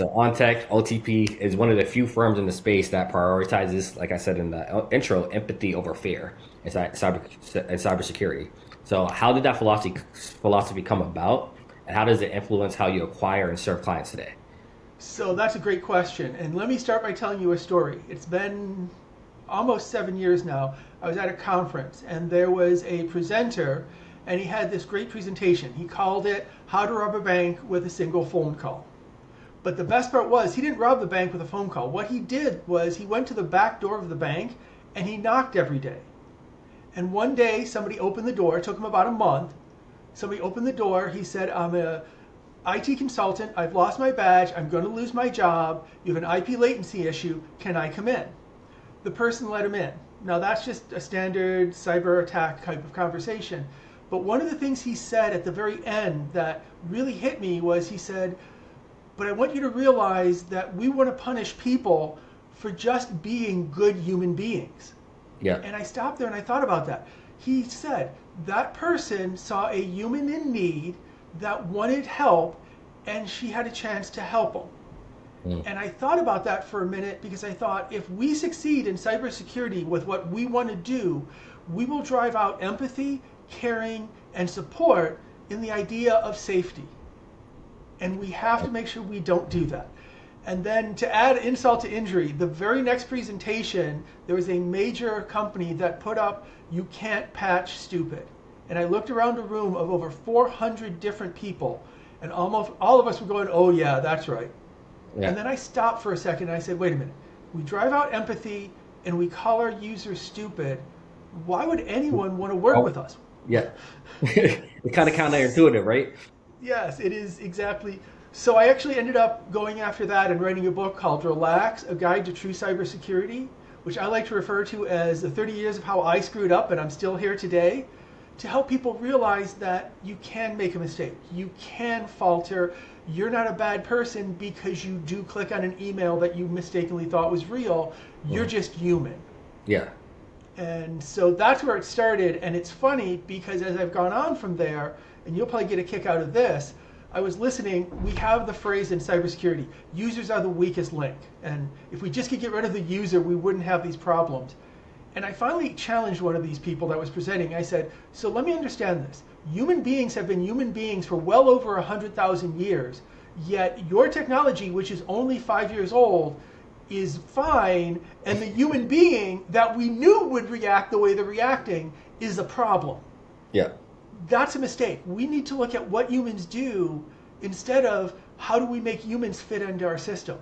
So OnTech, OTP is one of the few firms in the space that prioritizes, like I said in the intro, empathy over fear in cybersecurity. So how did that philosophy come about, and how does it influence how you acquire and serve clients today? So that's a great question. And let me start by telling you a story. It's been almost 7 years now. I was at a conference and there was a presenter and he had this great presentation. He called it How to Rob a Bank with a Single Phone Call. But the best part was he didn't rob the bank with a phone call. What he did was he went to the back door of the bank and he knocked every day. And one day somebody opened the door. It took him about a month. Somebody opened the door. He said, I'm a IT consultant. I've lost my badge. I'm going to lose my job. You have an IP latency issue. Can I come in? The person let him in. Now that's just a standard cyber attack type of conversation. But one of the things he said at the very end that really hit me was he said, but I want you to realize that we want to punish people for just being good human beings. Yeah. And I stopped there and I thought about that. He said that person saw a human in need that wanted help and she had a chance to help them. And I thought about that for a minute because I thought if we succeed in cybersecurity with what we want to do, we will drive out empathy, caring, and support in the idea of safety. And we have to make sure we don't do that. And then to add insult to injury, the very next presentation, there was a major company that put up, "You can't patch stupid." And I looked around a room of over 400 different people, and almost all of us were going, oh yeah, that's right. Yeah. And then I stopped for a second and I said, wait a minute. We drive out empathy and we call our users stupid. Why would anyone want to work with us? Yeah. It's kind of counterintuitive, right? Yes, it is exactly. So I actually ended up going after that and writing a book called Relax, A Guide to True Cybersecurity, which I like to refer to as the 30 years of how I screwed up and I'm still here today, to help people realize that you can make a mistake. You can falter. You're not a bad person because you do click on an email that you mistakenly thought was real. You're just human. Yeah. And so that's where it started. And it's funny because as I've gone on from there, and you'll probably get a kick out of this, I was listening, we have the phrase in cybersecurity, users are the weakest link. And if we just could get rid of the user, we wouldn't have these problems. And I finally challenged one of these people that was presenting. I said, so let me understand this. Human beings have been human beings for well over 100,000 years, yet your technology, which is only 5 years old, is fine, and the human being that we knew would react the way they're reacting is a problem. Yeah. That's a mistake. We need to look at what humans do instead of how do we make humans fit into our system.